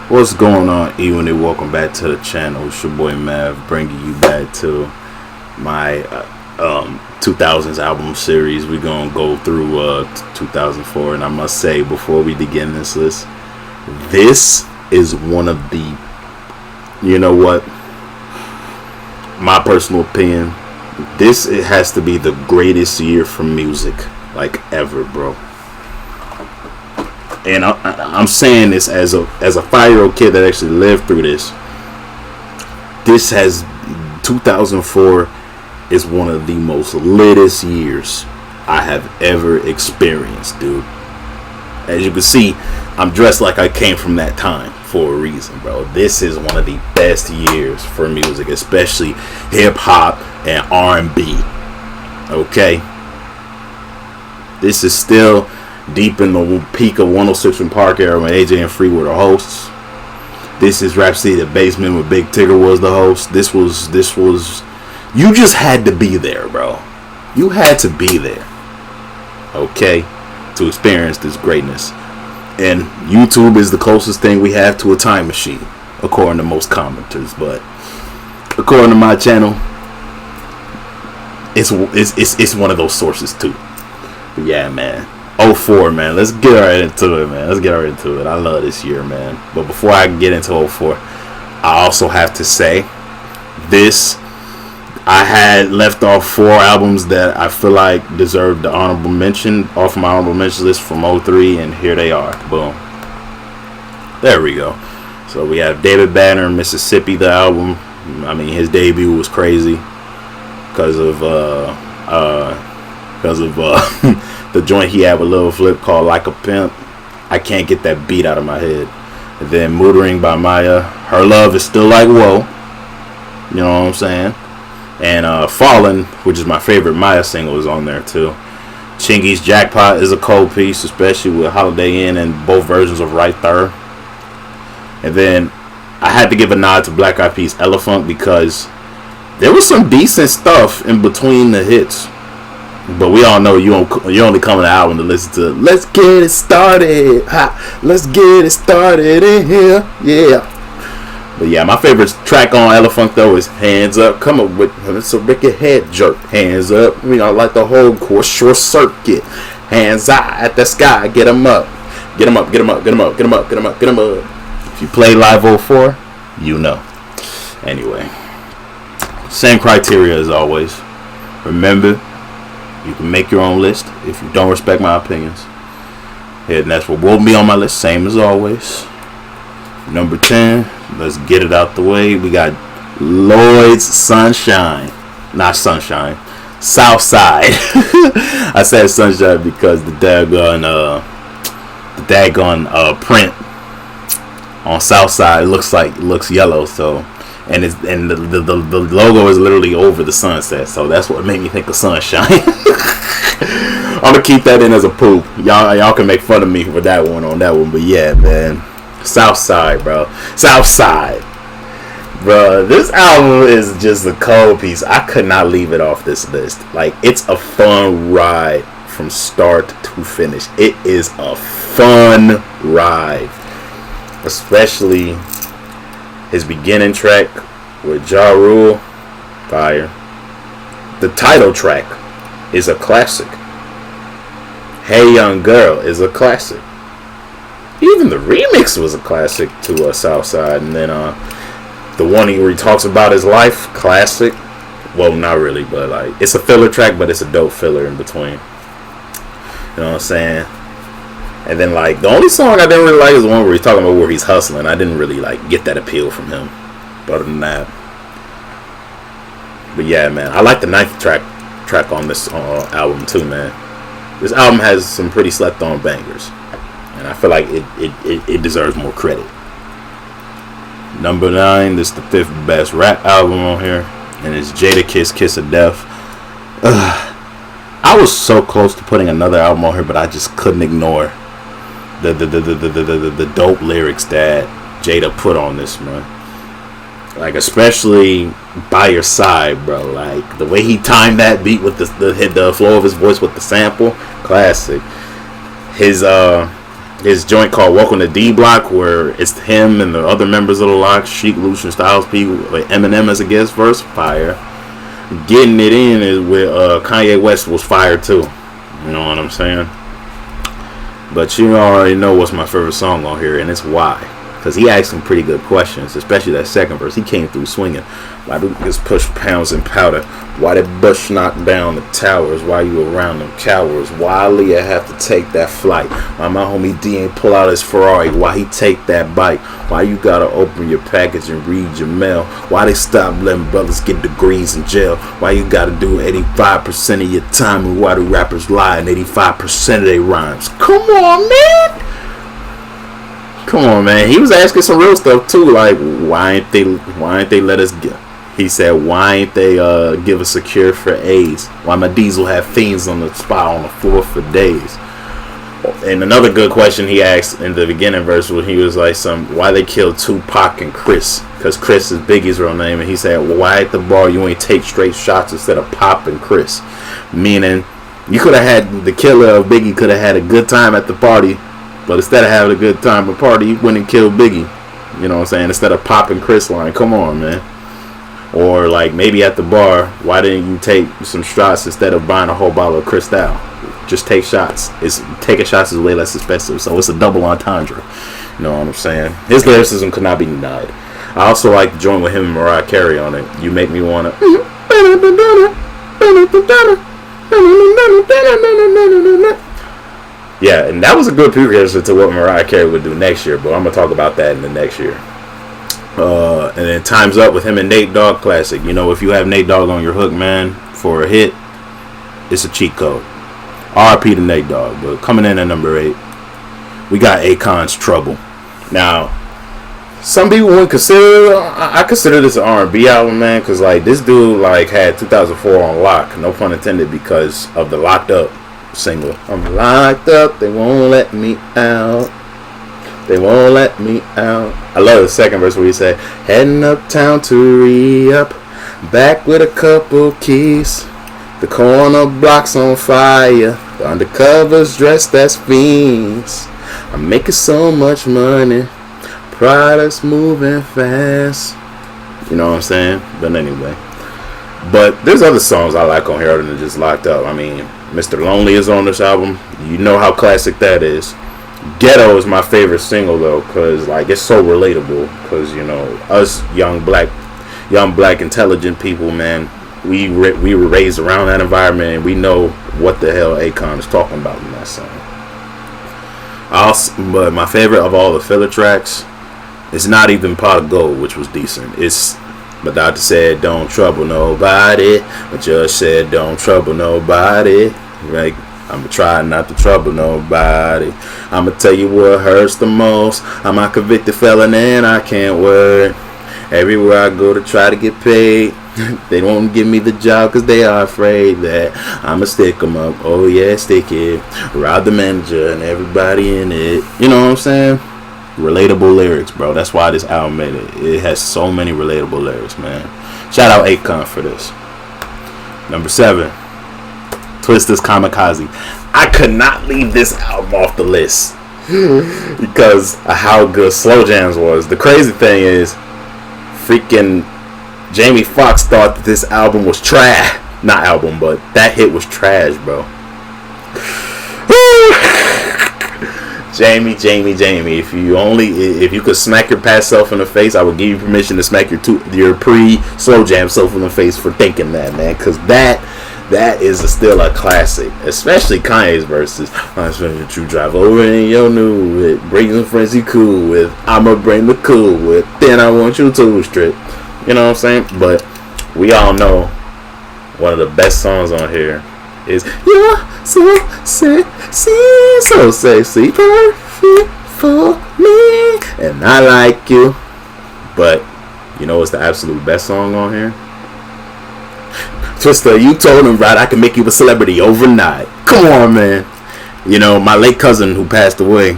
What's going on, Ewan? And welcome back to the channel. It's your boy Mav, bringing you back to my 2000s album series. We're gonna go through 2004, and I must say, before we begin this list, this is one of the, you know what, my personal opinion, this it has to be the greatest year for music like ever, bro. And I'm saying this as a 5-year-old kid that actually lived through this. 2004 is one of the most litest years I have ever experienced, dude. As you can see, I'm dressed like I came from that time for a reason, bro. This is one of the best years for music, especially hip hop and R&B. Okay, this is still deep in the peak of 106 and Park era when AJ and Free were the hosts. This is Rhapsody the Basement when Big Tigger was the host. This was you just had to be there, bro. You had to be there, okay, to experience this greatness. And YouTube is the closest thing we have to a time machine, according to most commenters. But according to my channel, it's one of those sources too. But yeah, man. 04, man. Let's get right into it, man. I love this year, man. But before I get into 04, I also have to say this. I had left off 4 albums that I feel like deserved the honorable mention off my honorable mention list from 03, and here they are. Boom. There we go. So we have David Banner, Mississippi, the album. I mean, his debut was crazy because of the joint he had with Lil Flip called Like a Pimp. I can't get that beat out of my head. And then Motoring by Maya. Her Love Is Still Like Whoa. You know what I'm saying? And Fallen, which is my favorite Maya single, is on there too. Chingy's Jackpot is a cold piece, especially with Holiday Inn and both versions of Right There. And then I had to give a nod to Black Eyed Peas' Elephant because there was some decent stuff in between the hits. But we all know you only come to the album to listen to Let's Get It Started. Ha, let's get it started in here. Yeah. But yeah, my favorite track on Elephant though is Hands Up. Come up with it's a wicked head jerk. Hands up. You know, like the whole course short circuit. Hands out at the sky. Get 'em up. Get 'em up. Get 'em up. Get 'em up. Get 'em up. Get 'em up. Get 'em up. If you play Live 04, you know. Anyway, same criteria as always. Remember, you can make your own list if you don't respect my opinions. And that's what will be on my list, same as always. Number 10, let's get it out the way. We got Lloyd's Sunshine. Not Sunshine. Southside. I said Sunshine because the daggone print on Southside looks yellow, so and the logo is literally over the sunset, so that's what made me think of Sunshine. I'm gonna keep that in as a poop. Y'all can make fun of me for that one on that one, but yeah, man, Southside, bro. Southside, bro. This album is just a cold piece. I could not leave it off this list. Like, it's a fun ride from start to finish. It is a fun ride, especially his beginning track with Ja Rule, fire. The title track is a classic. Hey Young Girl is a classic. Even the remix was a classic to Southside. And then the one where he talks about his life, classic. Well, not really, but like it's a filler track, but it's a dope filler in between. You know what I'm saying? And then like the only song I didn't really like is the one where he's talking about where he's hustling. I didn't really like get that appeal from him. But other than that, but yeah, man, I like the 9th track on this album too, man. This album has some pretty slept on bangers, and I feel like it deserves more credit. Number 9, this is the 5th best rap album on here, and it's Jadakiss Kiss of Death. I was so close to putting another album on here, but I just couldn't ignore the dope lyrics that Jada put on this, man. Like, especially By Your Side, bro. Like, the way he timed that beat with the flow of his voice with the sample, classic. His his joint called Welcome to D Block, where it's him and the other members of the Lock, Sheik, Lucian, Styles P, with Eminem as a guest verse, fire. Getting it in is with Kanye West was fire too. You know what I'm saying? But you already know what's my favorite song on here, and it's Why. Because he asked some pretty good questions, especially that second verse. He came through swinging. Why do niggas push pounds and powder? Why did Bush knock down the towers? Why you around them cowards? Why Leah have to take that flight? Why my homie D ain't pull out his Ferrari? Why he take that bike? Why you gotta open your package and read your mail? Why they stop letting brothers get degrees in jail? Why you gotta do 85% of your time? And why do rappers lie in 85% of their rhymes? Come on, man! Come on, man. He was asking some real stuff too, like why ain't they let us get? He said, why ain't they give us a cure for AIDS? Why my diesel have fiends on the spot on the floor for days? And another good question he asked in the beginning verse when he was like, why they killed Tupac and Chris? Because Chris is Biggie's real name. And he said, well, why at the bar you ain't take straight shots instead of Pop and Chris? Meaning, you could have had the killer of Biggie could have had a good time at the party, but instead of having a good time at the party, you went and killed Biggie. You know what I'm saying? Instead of Pop and Chris line. Come on, man. Or like maybe at the bar, why didn't you take some shots instead of buying a whole bottle of Cristal? Just take shots. Taking shots is way less expensive, so it's a double entendre. You know what I'm saying? His lyricism could not be denied. I also like to join with him and Mariah Carey on it. You make me wanna. Yeah, and that was a good precursor to what Mariah Carey would do next year, but I'm gonna talk about that in the next year. And then Time's Up with him and Nate Dogg classic. You know, if you have Nate Dogg on your hook, man, for a hit, it's a cheat code. RP to Nate Dogg. But coming in at number 8, we got Akon's Trouble. Now, some people would consider, I consider this an R&B album, man, because like this dude like had 2004 on lock, no pun intended, because of the Locked Up single. I'm locked up, they won't let me out. They won't let me out. I love the second verse where he said, heading uptown to re-up, back with a couple keys. The corner block's on fire, the undercovers dressed as fiends. I'm making so much money, products moving fast. You know what I'm saying? But anyway. But there's other songs I like on here other than just Locked Up. I mean, Mr. Lonely is on this album. You know how classic that is. Ghetto is my favorite single though, cause like it's so relatable. Cause you know us young black intelligent people, man, we were raised around that environment, and we know what the hell Akon is talking about in that song. But my favorite of all the filler tracks, it's not even Pot of Gold, which was decent. It's but Doctor said don't trouble nobody. The judge said don't trouble nobody. Right? I'ma try not to trouble nobody. I'ma tell you what hurts the most. I'm a convicted felon and I can't work. Everywhere I go to try to get paid, they won't give me the job cause they are afraid that I'ma stick them up. Oh yeah, stick it. Rob the manager and everybody in it. You know what I'm saying? Relatable lyrics, bro. That's why this album made it. It has so many relatable lyrics, man. Shout out Akon for this. Number 7. Twista's Kamikaze. I could not leave this album off the list because of how good Slow Jams was. The crazy thing is, freaking Jamie Foxx thought that this album was trash. Not album, but that hit was trash, bro. Jamie. If you could smack your past self in the face, I would give you permission to smack your pre-Slow Jam self in the face for thinking that, man. Because that is still a classic, especially Kanye's verses. I'm spending a true drive over in your new with, bring some friends you cool with. I'ma bring the cool with. Then I want you to strip. You know what I'm saying? But we all know one of the best songs on here is "You're so sexy, so sexy, perfect for me, and I like you." But you know what's the absolute best song on here? Twista, you told him, right, I can make you a celebrity overnight. Come on, man. You know, my late cousin who passed away,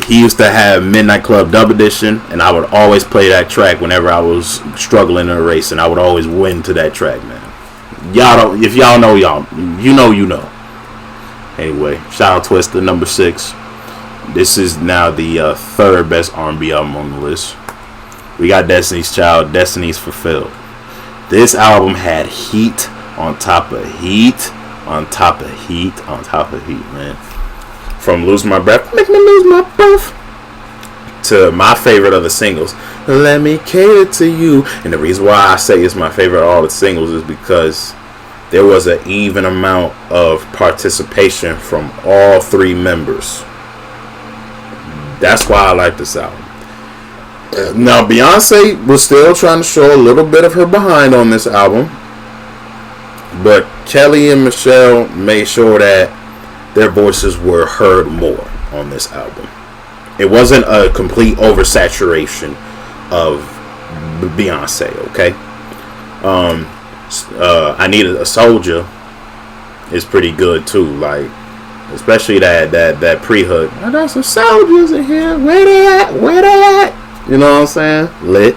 he used to have Midnight Club Dub Edition, and I would always play that track whenever I was struggling in a race, and I would always win to that track, man. Y'all don't, if y'all know, you know. Anyway, shout out Twista, number 6. This is now the third best R&B album on the list. We got Destiny's Child, Destiny's Fulfilled. This album had heat on top of heat on top of heat on top of heat, man. From Lose My Breath, Make Me Lose My Breath, to my favorite of the singles, Let Me Cater to You. And the reason why I say it's my favorite of all the singles is because there was an even amount of participation from all three members. That's why I like this album. Now, Beyonce was still trying to show a little bit of her behind on this album, but Kelly and Michelle made sure that their voices were heard more on this album. It wasn't a complete oversaturation of Beyonce, okay? I Needed a Soldier is pretty good too, like, especially that pre-hook. I got some soldiers in here. Where they at? Where they at? You know what I'm saying? Lit.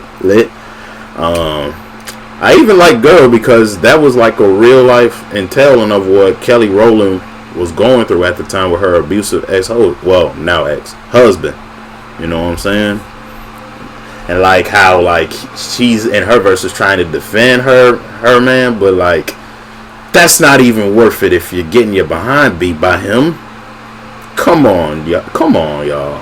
I even like Girl because that was like a real life entailing of what Kelly Rowland was going through at the time with her abusive now ex-husband. You know what I'm saying? And like how like she's in her verses trying to defend her man, but like that's not even worth it if you're getting your behind beat by him. Come on, y'all.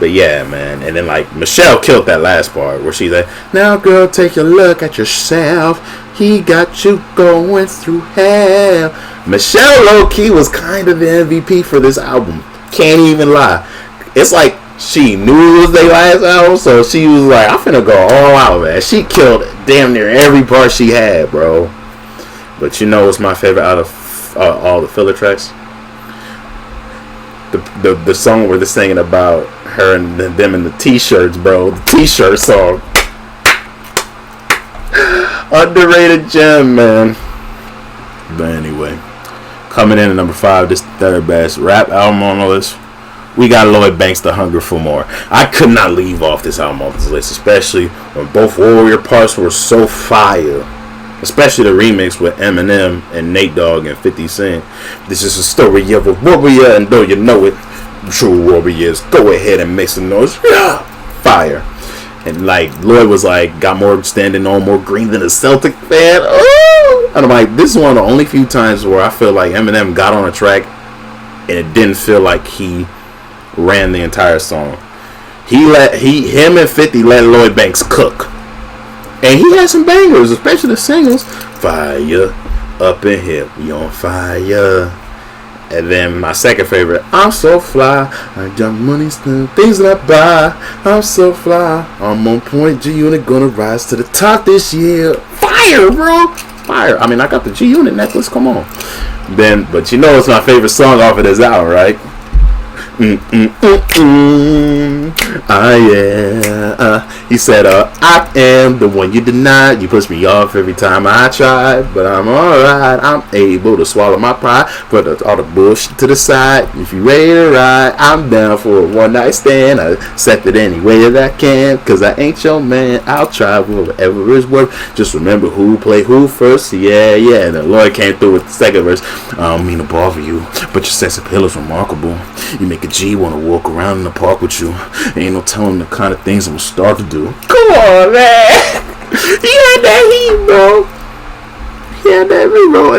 But yeah, man. And then like Michelle killed that last part where she's like, now girl, take a look at yourself. He got you going through hell. Michelle low-key was kind of the MVP for this album. Can't even lie. It's like she knew it was their last album, so she was like, I'm finna go all out, man. She killed damn near every part she had, bro. But you know what's my favorite out of all the filler tracks? The song where they're singing about her and them in the t-shirts, bro. The t-shirt song. Underrated gem, man. But anyway, coming in at number 5, this third best rap album on the list, we got Lloyd Banks' The Hunger for More. I could not leave off this album off this list, especially when both Warrior parts were so fire. Especially the remix with Eminem and Nate Dogg and 50 Cent. This is a story of a warrior, and though you know it, true warriors, go ahead and make some noise. Yeah! Fire. And like Lloyd was like, got more standing on, more green than a Celtic fan. Oh! And I'm like, this is one of the only few times where I feel like Eminem got on a track and it didn't feel like he ran the entire song. Him and 50 let Lloyd Banks cook. And he had some bangers, especially the singles. Fire up in here, we on fire. And then my second favorite, I'm so fly. I got money, things that I buy. I'm so fly. I'm on point. G-Unit gonna rise to the top this year. Fire, bro. Fire. I mean, I got the G-Unit necklace. Come on. But you know it's my favorite song off of this album, right? He said, I am the one you denied. You push me off every time I try, but I'm alright. I'm able to swallow my pride. Put all the bullshit to the side. If you ready to ride, I'm down for a one night stand. I accept it any way that I can, cause I ain't your man. I'll try whatever is worth. Just remember who played who first. Yeah. And then Lloyd came through with the second verse. I don't mean to bother you, but your sex appeal is remarkable. You make a G wanna walk around in the park with you. Ain't no telling the kind of things I'm gonna start to do. Come on, man. He had that heat, bro. And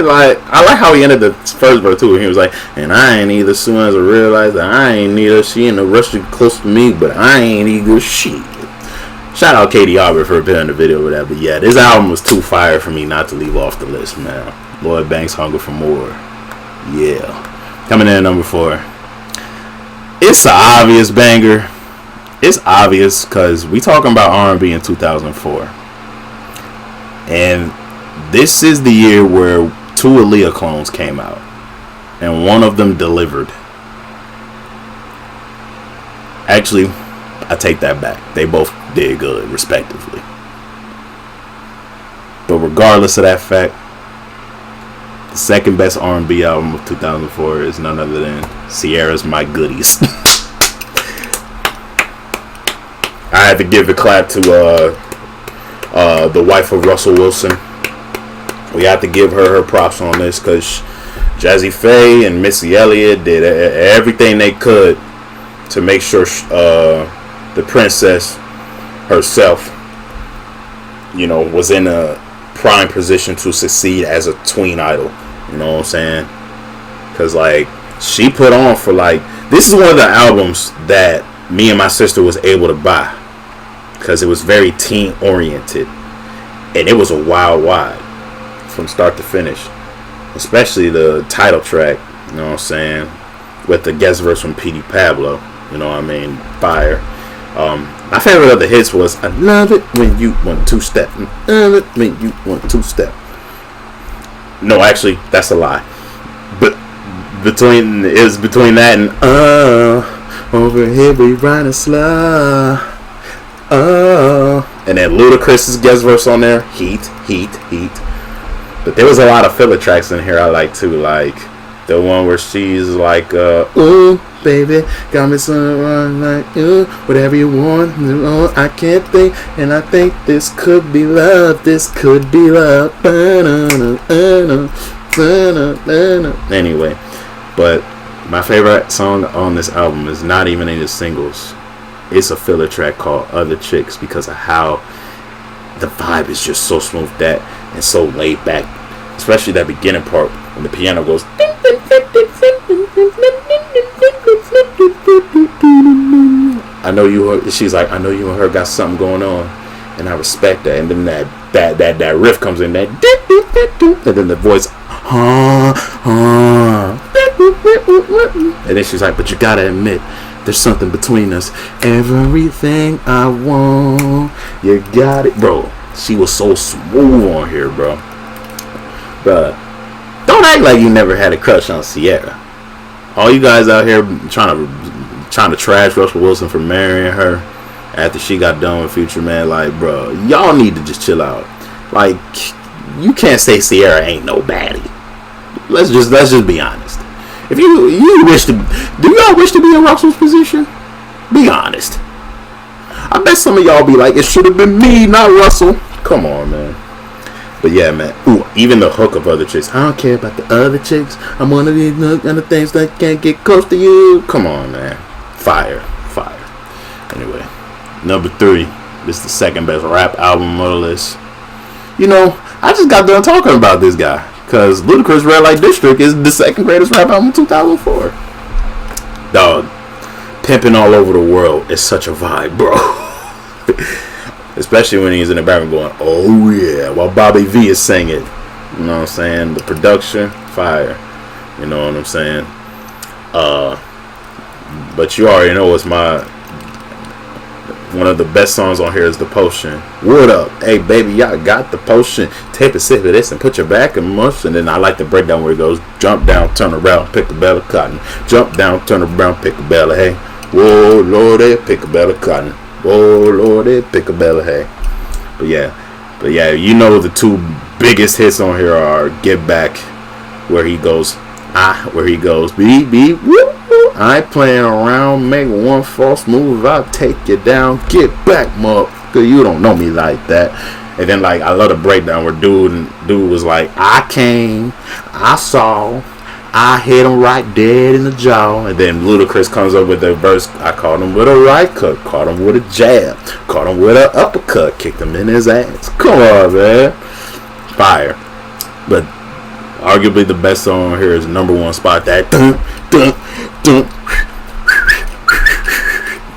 like, I like how he ended the first verse too. He was like, and I ain't either. Soon as I realized that I ain't neither. She in the rush to close to me, but I ain't either. Shit. Shout out Katie Arbor for appearing in the video with that. But yeah, this album was too fire for me not to leave off the list, man. Lloyd Banks' Hunger for More. Yeah. Coming in at number 4. It's an obvious banger. It's obvious because we talking about R&B in 2004. And this is the year where 2 Aaliyah clones came out. And one of them delivered. Actually, I take that back. They both did good, respectively. But regardless of that fact, the second best R&B album of 2004 is none other than Ciara's My Goodies. I had to give a clap to the wife of Russell Wilson. We have to give her props on this because Jazzy Faye and Missy Elliott did everything they could to make sure the princess herself, you know, was in a prime position to succeed as a tween idol. You know what I'm saying? Because, like, she put on for, like, this is one of the albums that me and my sister was able to buy. Because it was very teen oriented. And it was a wild ride from start to finish. Especially the title track, you know what I'm saying? With the guest verse from P.D. Pablo. You know what I mean? Fire. My favorite of the hits was I love it when you want two-step. I love it when you want two-step. No, actually, that's a lie. But between that and over here we riding slow. And then Ludacris's guest verse on there. Heat. But there was a lot of filler tracks in here I like too, like the one where she's like, ooh, baby, got me something like you, whatever you want, I can't think, and I think this could be love, Anyway, but my favorite song on this album is not even in the singles. It's a filler track called Other Chicks because of how the vibe is just so smoothed out and so laid back, especially that beginning part when the piano goes. I know you heard, she's like, I know you and her got something going on, and I respect that. And then that riff comes in, that and then the voice, and then she's like, but you gotta admit, there's something between us. Everything I want, you got it, bro. She was so smooth on here, bro. But don't act like you never had a crush on Ciara. All you guys out here trying to trash Russell Wilson for marrying her after she got done with Future, man. Like, bro, y'all need to just chill out. Like, you can't say Ciara ain't no baddie. Let's just be honest. If you wish to, do y'all wish to be in Russell's position? Be honest. I bet some of y'all be like, it should have been me, not Russell. Come on, man. But yeah, man. Ooh, even the hook of Other Chicks. I don't care about the other chicks. I'm one of these other things that can't get close to you. Come on, man. Fire. Anyway, number 3. This is the second best rap album on the list. You know, I just got done talking about this guy. Because Ludacris Red Light District is the second greatest rap album in 2004. Dog. Pimping All Over the World is such a vibe, bro. Especially when he's in the background going, oh yeah, while Bobby V is singing. You know what I'm saying? The production, fire. You know what I'm saying? But you already know it's one of the best songs on here is The Potion. What up? Hey baby, y'all got the potion. Take a sip of this and put your back in mush. And then I like the breakdown where it goes, jump down, turn around, pick a bale of cotton. Jump down, turn around, pick a bale of hay. Whoa, lordy, pick a bale of cotton. Whoa, lordy, pick a bale of hay. But yeah, you know the two biggest hits on here are Get Back, where he goes, beep, beep, whoop, whoop. I ain't playing around, make one false move, I'll take you down, get back, motherfucker, you don't know me like that. And then, like, I love the breakdown where dude was like, I came, I saw, I hit him right dead in the jaw. And then Ludacris comes up with the verse, I caught him with a right cut, caught him with a jab, caught him with an uppercut, kicked him in his ass. Come on, man. Fire. But arguably the best song on here is number 1 spot, that dun, dun, dun.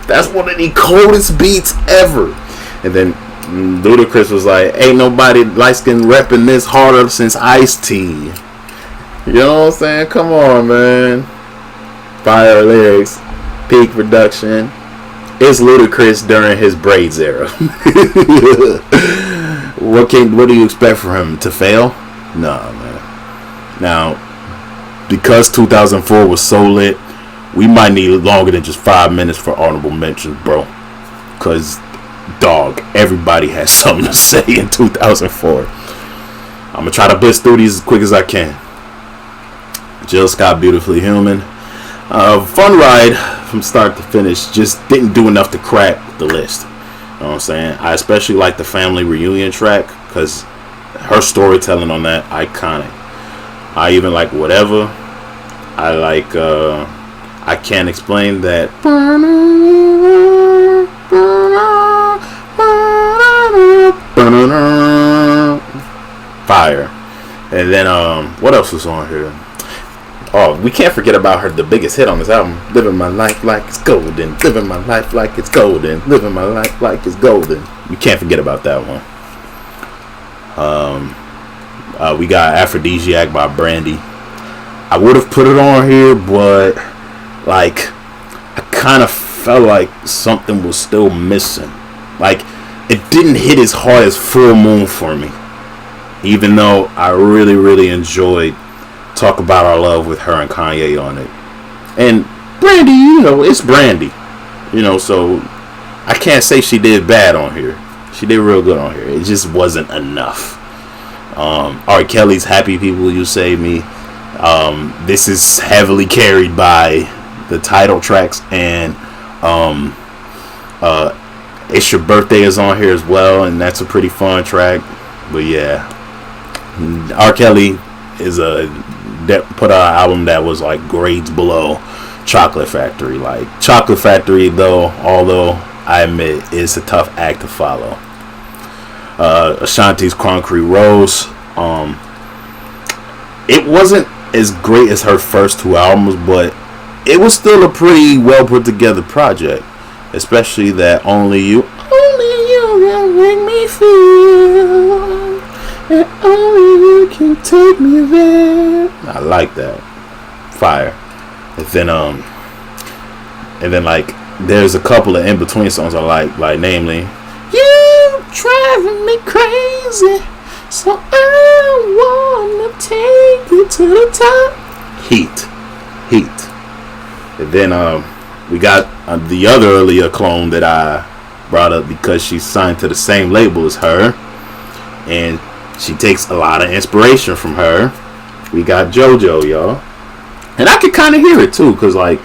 That's one of the coldest beats ever. And then Ludacris was like, ain't nobody light skin repping this harder since Ice-T. You know what I'm saying? Come on, man. Fire lyrics, peak production. It's Ludacris during his braids era. What do you expect from him? To fail? Nah, man. Now, because 2004 was so lit, we might need longer than just 5 minutes for honorable mentions, bro. Because, dog, everybody has something to say in 2004. I'm going to try to blitz through these as quick as I can. Jill Scott, Beautifully Human. Fun ride from start to finish. Just didn't do enough to crack the list. You know what I'm saying? I especially like the family reunion track because her storytelling on that, iconic. I even like Whatever. I I can't explain that. Fire. And then what else was on here? Oh, we can't forget about her, the biggest hit on this album, Living My Life Like It's Golden. Living my life like it's golden. Living my life like it's golden. You can't forget about that one. We got Aphrodisiac by Brandy. I would have put it on here, but like I kind of felt like something was still missing. Like it didn't hit as hard as Full Moon for me, even though I really enjoyed Talk About Our Love with her and Kanye on it. And Brandy, you know, it's Brandy, you know, so I can't say she did bad on here. She did real good on here. It just wasn't enough. R. Kelly's Happy People You Save Me. This is heavily carried by the title tracks, and It's Your Birthday is on here as well, and that's a pretty fun track. But yeah, R. Kelly is put out an album that was like grades below Chocolate Factory. Like Chocolate Factory, though, although I admit it's a tough act to follow. Ashanti's Concrete Rose. It wasn't as great as her first two albums, but it was still a pretty well put together project. Especially that Only You can make me feel, and only you can take me there. I like that. Fire. And then like there's a couple of in between songs I like namely You Driving Me Crazy, so I wanna take you to the top. Heat. And then we got the other earlier clone that I brought up because she's signed to the same label as her, and she takes a lot of inspiration from her. We got JoJo, y'all, and I could kind of hear it too, because like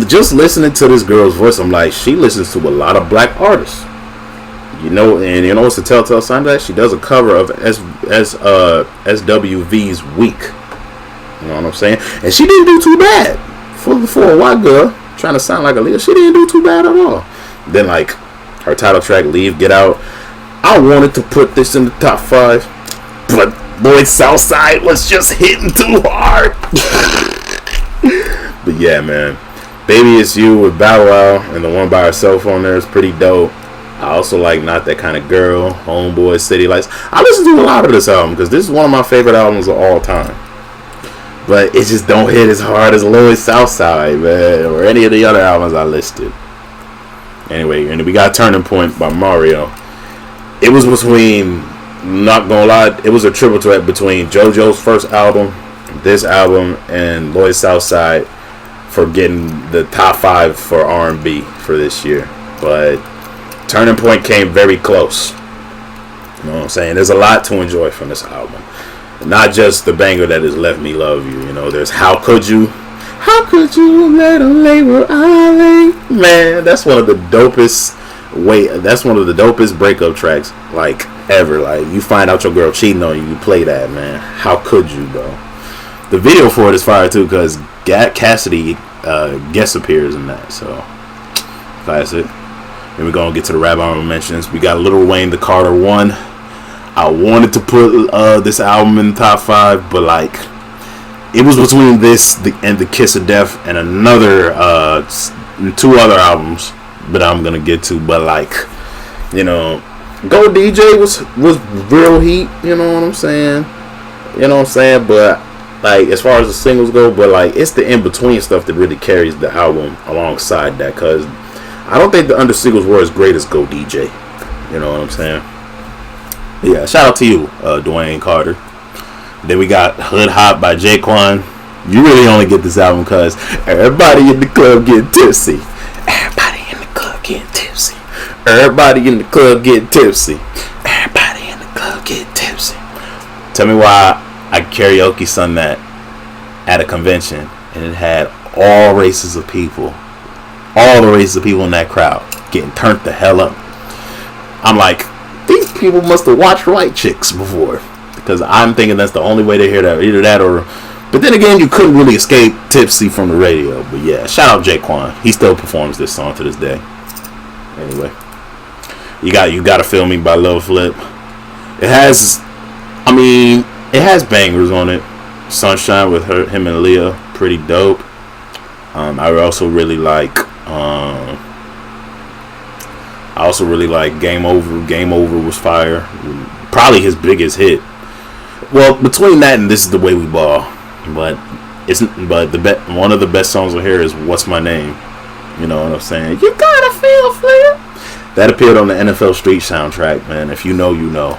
just listening to this girl's voice, I'm like, she listens to a lot of black artists, you know. And you know what's the telltale sign of that? She does a cover of SWV's Weak. You know what I'm saying? And she didn't do too bad for a white girl trying to sound like a leader. She didn't do too bad at all. Then like her title track, Leave, Get Out. I wanted to put this in the top 5, but Boy Southside was just hitting too hard. But yeah, man, Baby It's You with Bow Wow and the one by herself on there is pretty dope. I also like Not That Kind of Girl, Homeboy, City Lights. I listen to a lot of this album because this is one of my favorite albums of all time. But it just don't hit as hard as Lloyd Southside, man, or any of the other albums I listed. Anyway, and we got Turning Point by Mario. It was between, not gonna lie, it was a triple threat between JoJo's first album, this album, and Lloyd Southside for getting the top 5 for R&B for this year. But Turning Point came very close. You know what I'm saying? There's a lot to enjoy from this album. Not just the banger that is Let Me Love You. You know, there's How Could You Let a label I lay? Man, that's one of the dopest breakup tracks like ever. Like you find out your girl cheating on you, you play that, man. How could you, bro? The video for it is fire too, because Cassidy guest appears in that. So classic. Then we're gonna get to the rap honorable mentions. We got Lil Wayne, The Carter 1. I wanted to put this album in the top 5, but like it was between this and The Kiss of Death and another 2 other albums that I'm gonna get to. But like, you know, Go DJ was real heat. You know what I'm saying? But like as far as the singles go, but like it's the in between stuff that really carries the album alongside that. Cause I don't think the under singles were as great as Go DJ. You know what I'm saying? Yeah, shout out to you, Dwayne Carter. Then we got Hood Hop by Jaquan. You really only get this album because everybody in the club getting tipsy. Everybody in the club getting tipsy. Everybody in the club getting tipsy. Everybody in the club getting tipsy. Tell me why I karaoke sung that at a convention and it had all races of people. All the races of people in that crowd getting turned the hell up. I'm like, these people must have watched White Chicks before, because I'm thinking that's the only way to hear that. Either that or But then again, you couldn't really escape Tipsy from the radio. But yeah, shout out Jaquan. He still performs this song to this day. Anyway, you gotta feel me by Lil Flip. It has bangers on it. Sunshine with him and Leah, pretty dope. I also really like Game Over. Game Over was fire. Probably his biggest hit. Well, between that and This Is the Way We Ball, but one of the best songs on here is What's My Name. You know what I'm saying? You gotta feel Flip. That appeared on the NFL Street soundtrack, man. If you know, you know.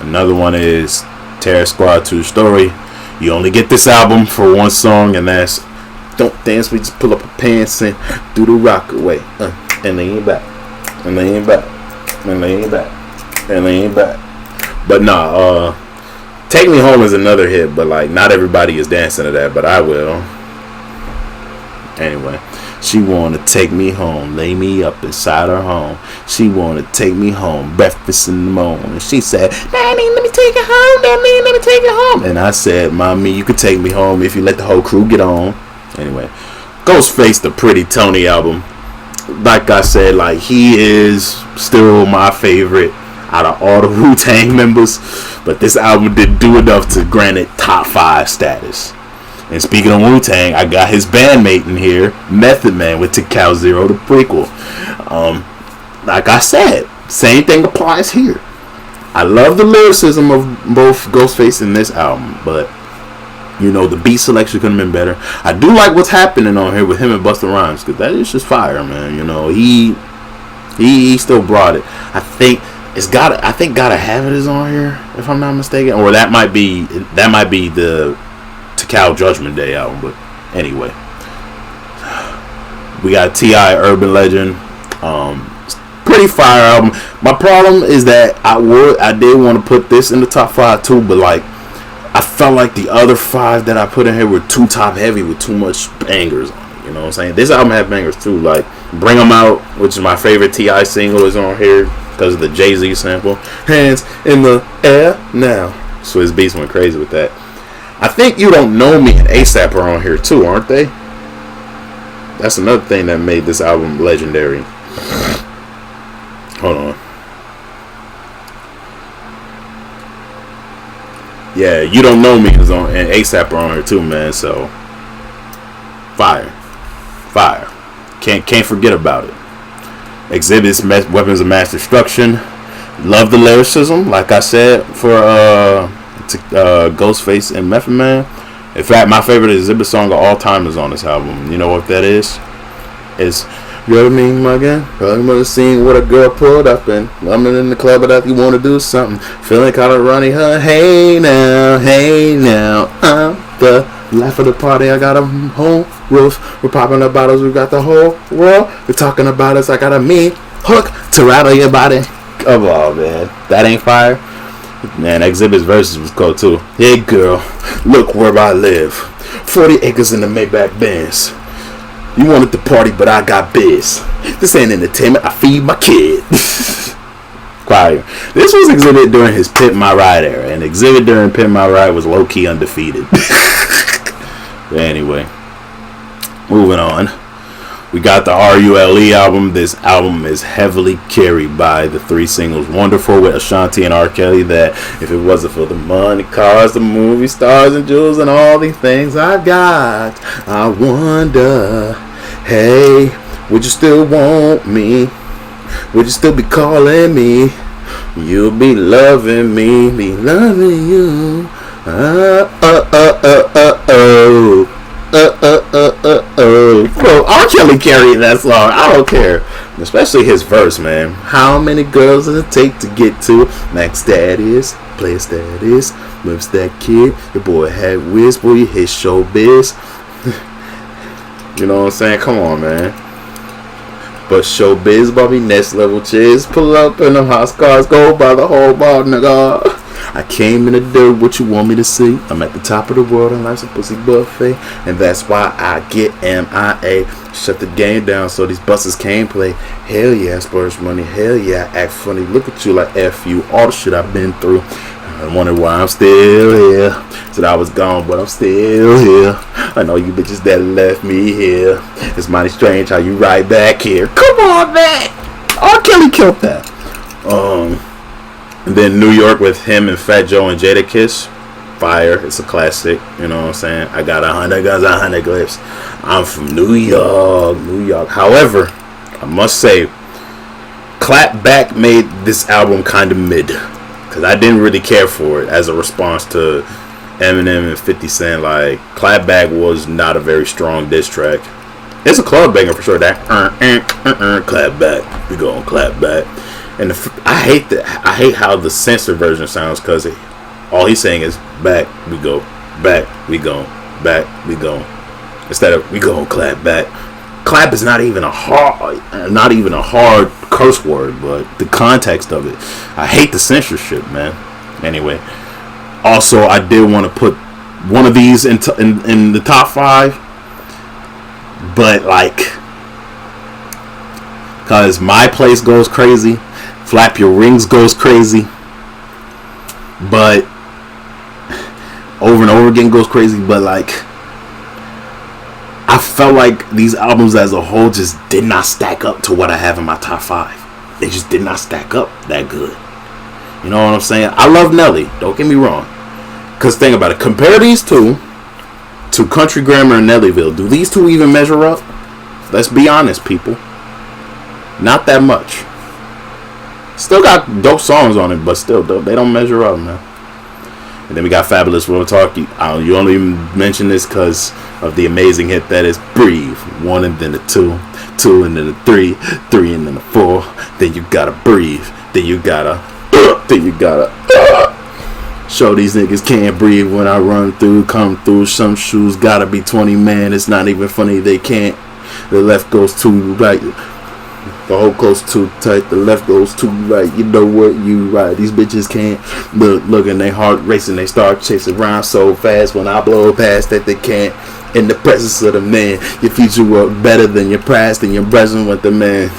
Another one is Terror Squad 2 Story. You only get this album for one song, and that's Don't Dance, We Just Pull Up Our Pants and Do the Rock Away. And they ain't back. And they ain't back. And they ain't back. And they ain't back. But nah, Take Me Home is another hit, but like not everybody is dancing to that, but I will. Anyway. She wanna take me home, lay me up inside her home. She wanna take me home, breakfast in the morning. She said, Daddy, let me take you home, Daddy, let me take you home. And I said, Mommy, you could take me home if you let the whole crew get on. Anyway, Ghostface, the Pretty Tony album. Like I said, like he is still my favorite out of all the Wu-Tang members. But this album didn't do enough to grant it top 5 status. And speaking of Wu-Tang, I got his bandmate in here, Method Man with Tikal Zero, the prequel. Like I said, same thing applies here. I love the lyricism of both Ghostface and this album, but you know, the beat selection could have been better. I do like what's happening on here with him and Busta Rhymes, because that is just fire, man. You know, he still brought it. I think Gotta Have It is on here, if I'm not mistaken, or that might be the Cal Judgment Day album. But anyway, we got T.I. Urban Legend, pretty fire album. My problem is that I did want to put this in the top 5 too, but like I felt like the other 5 that I put in here were too top heavy with too much bangers on it. You know what I'm saying? This album had bangers too, like Bring 'Em Out, which is my favorite T.I. single, is on here because of the Jay-Z sample. Hands in the air now. So his beats went crazy with that. I think You Don't Know Me and ASAP are on here too, aren't they? That's another thing that made this album legendary. Hold on. Yeah, You Don't Know Me is on, and ASAP are on here too, man. So fire. Can't forget about it. Exhibits, Weapons of Mass Destruction. Love the lyricism, like I said, for Ghostface and Method Man. In fact, my favorite Exhibit song of all time is on this album. You know what that is? It's You know what I mean, my guy? I'm gonna see what a girl pulled up in. I'm in the club, but I want to do something. Feeling kind of runny, huh? Hey now, I'm the life of the party. I got a whole roof. We're popping the bottles. We got the whole world. We're talking about us. I got a mean hook to rattle your body. Come on, man. That ain't fire. Man, Exhibit's verses was cool too. Hey girl, look where I live. 40 acres in the Maybach Benz. You wanted to party, but I got biz. This ain't entertainment. I feed my kid. Choir. This was Exhibit during his Pimp My Ride era, and Exhibit during Pimp My Ride was low key undefeated. But anyway, moving on. We got the RULE album. This album is heavily carried by the 3 singles Wonderful with Ashanti and R. Kelly, that if it wasn't for the money, cars, the movie stars and jewels and all these things I got, I wonder, hey, would you still want me? Would you still be calling me? You'll be loving me, be loving you. Bro, R. Kelly carried that song. I don't care. Especially his verse, man. How many girls does it take to get to Max Status, Play Status, Lips That Kid? Your boy had whiz, boy, you hit showbiz. You know what I'm saying? Come on, man. But showbiz, Bobby, next level chiz. Pull up in them hot cars, go by the whole bar, nigga. I came in the dirt, what you want me to see? I'm at the top of the world and life's a pussy buffet. And that's why I get MIA. Shut the game down so these buses can't play. Hell yeah, splurge money. Hell yeah, act funny. Look at you like F you. All the shit I've been through. I wonder why I'm still here. Said I was gone, but I'm still here. I know you bitches that left me here. It's mighty strange how you right back here. Come on, man. R. Kelly killed that. And then New York with him and Fat Joe and Jadakiss. Fire. It's a classic. You know what I'm saying? I got 100 guns, 100 clips. I'm from New York. New York. However, I must say, Clap Back made this album kind of mid. Because I didn't really care for it as a response to Eminem and 50 Cent. Like, Clap Back was not a very strong diss track. It's a club banger for sure. That clap back. We gon' clap back. And I hate that. I hate how the censored version sounds because all he's saying is back we go, back we go, back we go. Instead of we gon' clap back. Clap is not even a hard curse word, but the context of it. I hate the censorship, man. Anyway, also I did want to put one of these in the top 5, but like, cause My Place goes crazy, Flap Your Rings goes crazy, but over and over again goes crazy, but like, I felt like these albums as a whole just did not stack up to what I have in my top 5. They just did not stack up that good. You know what I'm saying? I love Nelly. Don't get me wrong. Because think about it. Compare these two to Country Grammar and Nellyville. Do these two even measure up? Let's be honest, people. Not that much. Still got dope songs on it, but still, they don't measure up, man. And then we got Fabulous Real Talk. You only mention this because of the amazing hit that is Breathe. 1 and then the 2, 2 and then the 3, 3 and then the 4. Then you gotta breathe. Then you gotta show these niggas can't breathe when I run through, come through. Some shoes gotta be 20, man. It's not even funny, they can't. The left goes too right. The whole goes too tight, the left goes too right. You know what, you right. These bitches can't look and they heart racing. They start chasing around so fast when I blow past that they can't. In the presence of the man, your future work better than your past and your present with the man.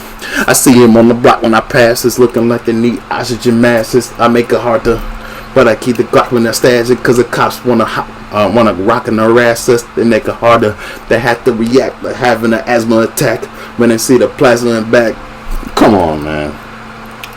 I see him on the block when I pass. It's looking like they need oxygen masks. I make it hard to, but I keep the Glock when I stash it, cause the cops wanna rock and harass us. They make it harder. They have to react like having an asthma attack when they see the plasma in back. Come on, man.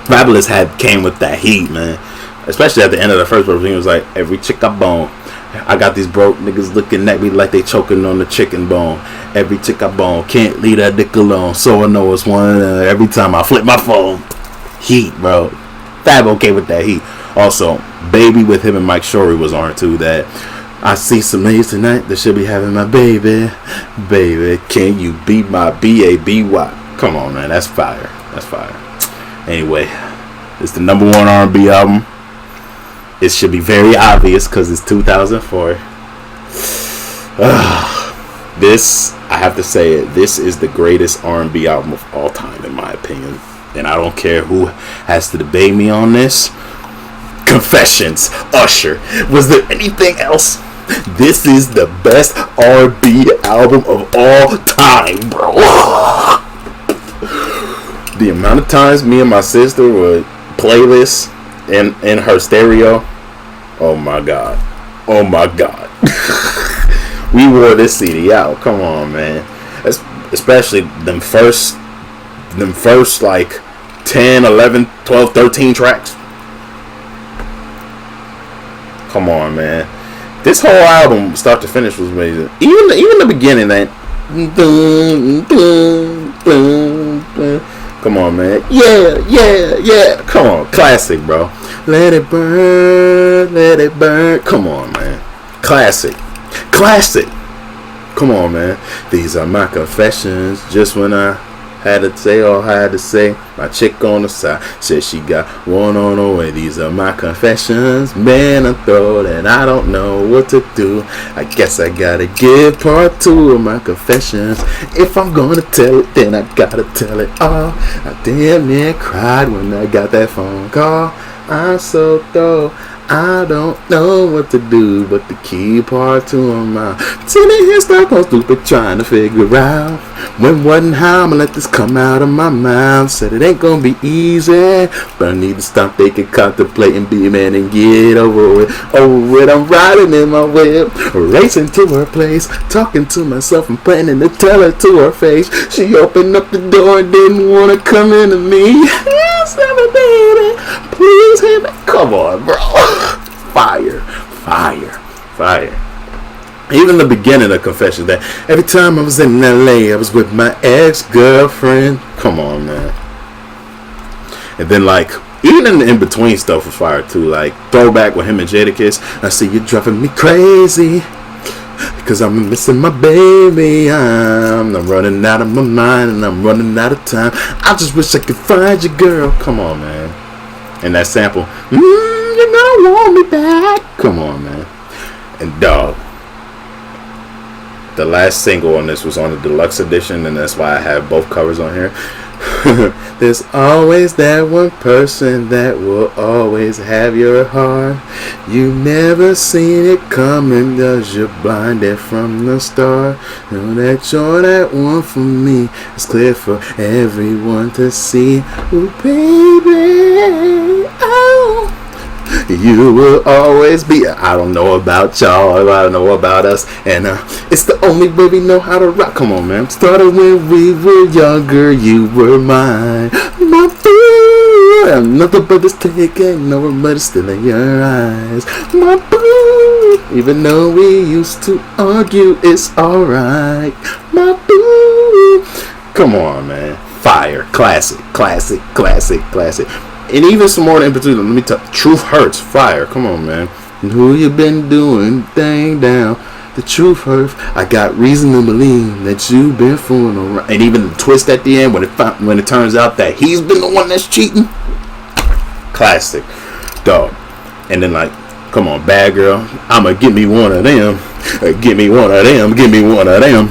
Fabulous came with that heat, man. Especially at the end of the first verse, he was like, every chick I bone. I got these broke niggas looking at me like they choking on the chicken bone. Every chick I bone, can't leave that dick alone. So I know it's one every time I flip my phone. Heat, bro. Fab okay with that heat. Also, Baby with him and Mike Shorey was on it too. That I see some ladies tonight that should be having my baby. Baby, can you be my B-A-B-Y? Come on, man. That's fire. That's fire. Anyway, it's the #1 R&B album. It should be very obvious because it's 2004. This, I have to say it, this is the greatest R&B album of all time in my opinion. And I don't care who has to debate me on this. Confessions, Usher. Was there anything else? This is the best R&B album of all time, bro. The amount of times me and my sister would play this in her stereo. Oh my god. Oh my god. We wore this CD out. Come on, man. Especially them first like 10, 11, 12, 13 tracks. Come on, man. This whole album, start to finish, was amazing. Even the beginning, that. Come on, man. Yeah. Come on, classic, bro. Let it burn, let it burn. Come on, man. Classic. Come on, man. These are my confessions. Just when I had to say all I had to say, my chick on the side said she got one on the way. These are my confessions. Man, I'm thrown and I don't know what to do. I guess I gotta give part 2 of my confessions. If I'm gonna tell it, then I gotta tell it all. I damn near cried when I got that phone call. I'm so thrown. I don't know what to do but to keep hard to her mouth. Sitting here stuck on stupid trying to figure out when, what, and how I'ma let this come out of my mouth. Said it ain't gonna be easy, but I need to stop thinking, contemplating, be a man and get over it. I'm riding in my whip, racing to her place, talking to myself and planning to tell her to her face. She opened up the door and didn't wanna come into me. Yes, baby, please hit me. Come on, bro. Fire. Even the beginning of Confessions, that every time I was in LA, I was with my ex-girlfriend. Come on, man. And then, like, even in the in-between stuff was fire, too. Like, Throwback with him and Jadakiss. I see you driving me crazy, because I'm missing my baby. I'm running out of my mind, and I'm running out of time. I just wish I could find you, girl. Come on, man. And that sample, you're gonna want me back. Come on, man. And dog, the last single on this was on the deluxe edition, and that's why I have both covers on here. There's always that one person that will always have your heart. You never seen it coming, 'cause you're blinded from the start. Know that you're that one for me. It's clear for everyone to see. Ooh, baby, oh, you will always be. I don't know about y'all, I don't know about us, and it's the only way we know how to rock. Come on, man. Started when we were younger, you were mine, my boo. And nothing but this taking over, but it's still in your eyes, my boo. Even though we used to argue, it's alright, my boo. Come on, man. Fire. Classic. And even some more in particular, let me tell you, Truth Hurts, fire. Come on, man. Who you been doing? Thing down. The truth hurts. I got reason to believe that you've been fooling around. And even the twist at the end when it turns out that he's been the one that's cheating. Classic, dog. And then, like, come on, Bad Girl. I'ma give me one of them. Give me one of them. Give me one of them.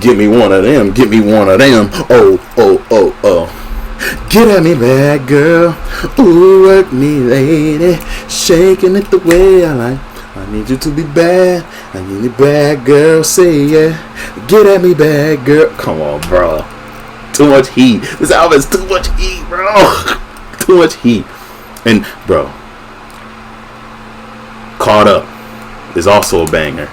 Give me one of them. Give me one of them. Oh. Get at me, bad girl. Ooh, work me, lady. Shaking it the way I like. I need you to be bad. I need you, bad girl. Say yeah. Get at me, bad girl. Come on, bro. Too much heat. This album is too much heat, bro. Too much heat. And, bro, Caught Up is also a banger.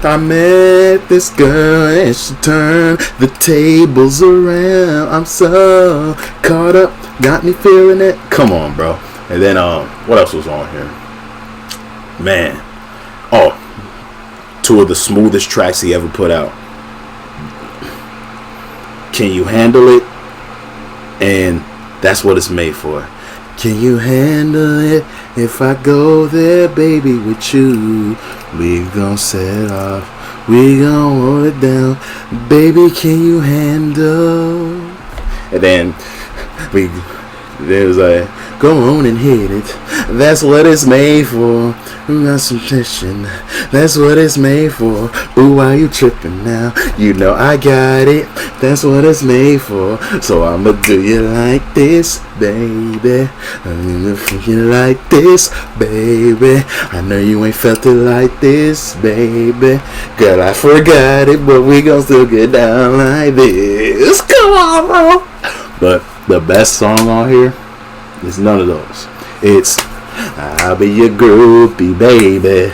I met this girl and she turned the tables around. I'm so caught up, got me feeling it. Come on, bro. And then what else was on here? Man, two of the smoothest tracks he ever put out. Can You Handle It? And That's What It's Made For. Can you handle it if I go there, baby, with you? We gon' set off, we gon' hold it down. Baby, can you handle? And then there was like, go on and hit it. That's what it's made for. Not some tension. That's what it's made for. Ooh, why you tripping now? You know I got it. That's what it's made for. So I'ma do you like this, baby. I'ma freak you like this, baby. I know you ain't felt it like this, baby. Girl, I forgot it, but we gon' still get down like this. Come on, bro. But the best song on here is none of those. It's I'll be your groupie, baby,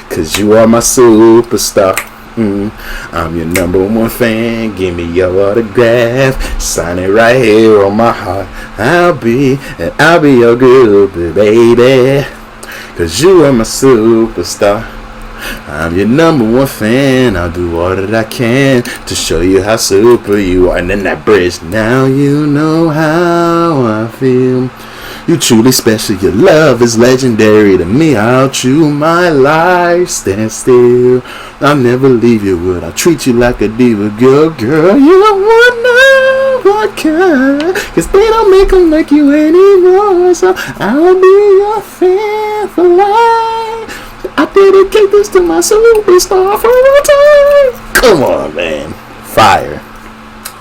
'cause you are my superstar. I'm your number one fan. Give me your autograph. Sign it right here on my heart. I'll be your groupie, baby, 'cause you are my superstar. I'm your number one fan. I'll do all that I can to show you how super you are. And then that bridge. Now you know how I feel. You truly special. Your love is legendary to me. I'll chew my life, stand still. I'll never leave you, would I treat you like a diva, girl, you're one of a kind. 'Cause they don't make them like you anymore. So I'll be your fan for life. I dedicate this to my superstar for all time. Come on, man. Fire.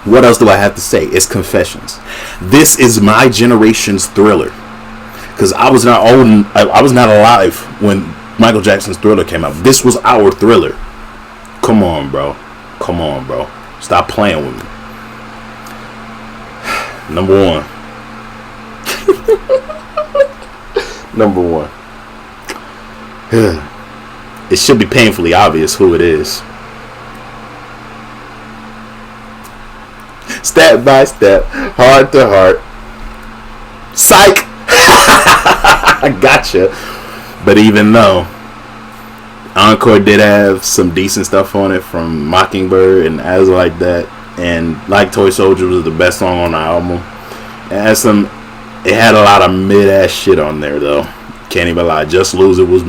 What else do I have to say? It's Confessions. This is my generation's Thriller. because I was not old. I was not alive when Michael Jackson's Thriller came out. This was our Thriller. Come on, bro. Come on, bro. Stop playing with me. Number one. Number one. It should be painfully obvious who it is. Step by step, heart to heart. Psych! I gotcha. But even though Encore did have some decent stuff on it from Mockingbird and As Like That, and Like Toy Soldier was the best song on the album. It had a lot of mid-ass shit on there though. Can't even lie. Just Lose It was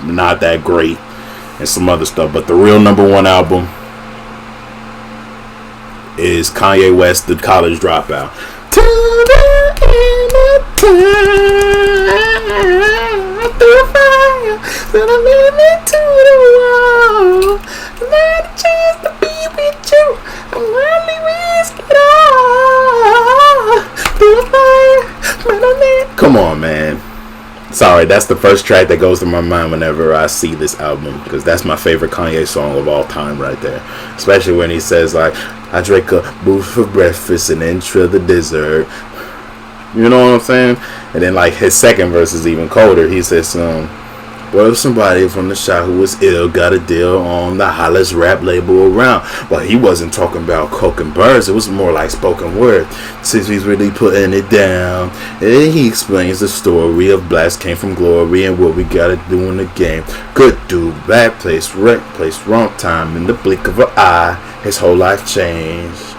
not that great, and some other stuff. But the real number one album is Kanye West, The College Dropout. To the end of time, through fire, then I made me to the wall. And I had a chance to be with you. I'm only risk it all. Through fire, come on, man. Sorry, that's the first track that goes to my mind whenever I see this album, because that's my favorite Kanye song of all time right there. Especially when he says, like, I drank a booth for breakfast and then to the dessert. You know what I'm saying? And then, like, his second verse is even colder. He says, what if somebody from the shop who was ill got a deal on the hottest rap label around? Well, he wasn't talking about coke and birds. It was more like spoken word. Since he's really putting it down. And he explains the story of blacks came from glory and what we gotta do in the game. Good dude, bad place, right place, wrong time. In the blink of an eye, his whole life changed.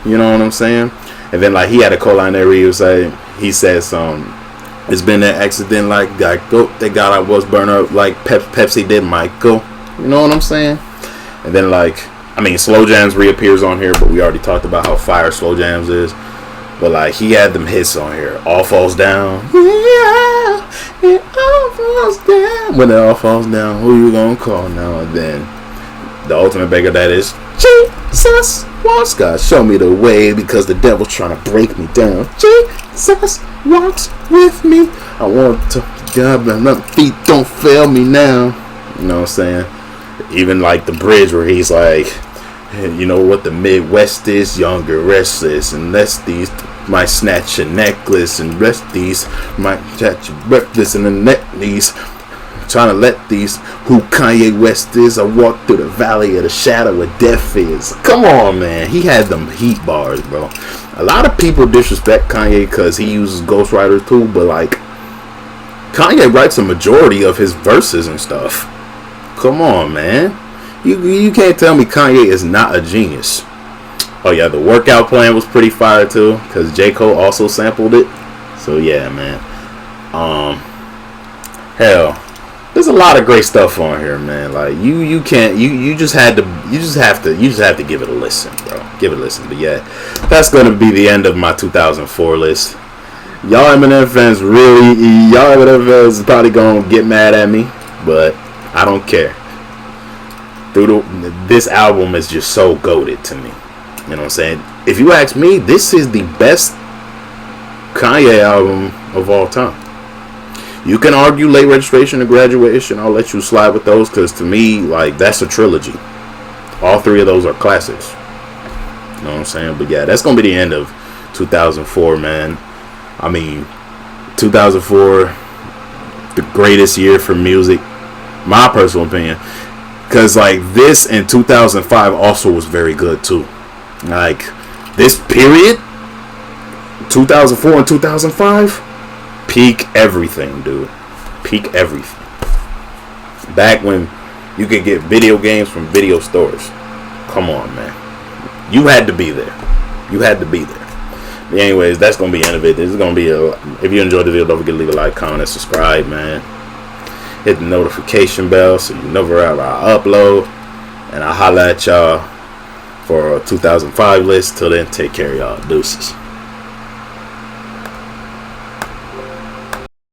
You know what I'm saying? And then, like, he had a co-line there where he was like, he says, it's been an accident like Geico. Thank God I was burned up like Pepsi did Michael. You know what I'm saying? And then, like, I mean, Slow Jams reappears on here, but we already talked about how fire Slow Jams is. But, like, he had them hits on here. All Falls Down. Yeah, it all falls down. When it all falls down, who you gonna call now? And then the ultimate beggar, that is Jesus walks. God, show me the way because the devil's trying to break me down. Jesus walks with me. I want to God, but my feet don't fail me now. You know what I'm saying? Even like the bridge where he's like, hey, you know what the Midwest is? Younger, restless, and less these might snatch your necklace, and rest these might catch you breathless, and the neck these. Trying to let these who Kanye West is. I walk through the valley of the shadow of death is. Come on, man. He had them heat bars, bro. A lot of people disrespect Kanye because he uses ghostwriters too, but like Kanye writes a majority of his verses and stuff. Come on, man. You can't tell me Kanye is not a genius. Oh yeah, the workout plan was pretty fire too, because J. Cole also sampled it. So yeah, man. Hell, there's a lot of great stuff on here, man. Like you can't you just have to give it a listen, bro. Give it a listen. But yeah, that's gonna be the end of my 2004 list. Y'all Eminem fans probably gonna get mad at me, but I don't care. This album is just so goated to me. You know what I'm saying? If you ask me, this is the best Kanye album of all time. You can argue Late Registration and Graduation. I'll let you slide with those because to me, like, that's a trilogy. All three of those are classics. You know what I'm saying? But yeah, that's going to be the end of 2004, man. I mean, 2004, the greatest year for music. My personal opinion. Because, like, this in 2005 also was very good, too. Like, this period, 2004 and 2005, peak everything, dude. Peak everything. Back when you could get video games from video stores. Come on, man. You had to be there. You had to be there. But anyways, that's going to be the end of it. This is going to be if you enjoyed the video, don't forget to leave a like, comment, and subscribe, man. Hit the notification bell so you never ever upload. And I'll holla at y'all for a 2005 list. Till then, take care, y'all. Deuces.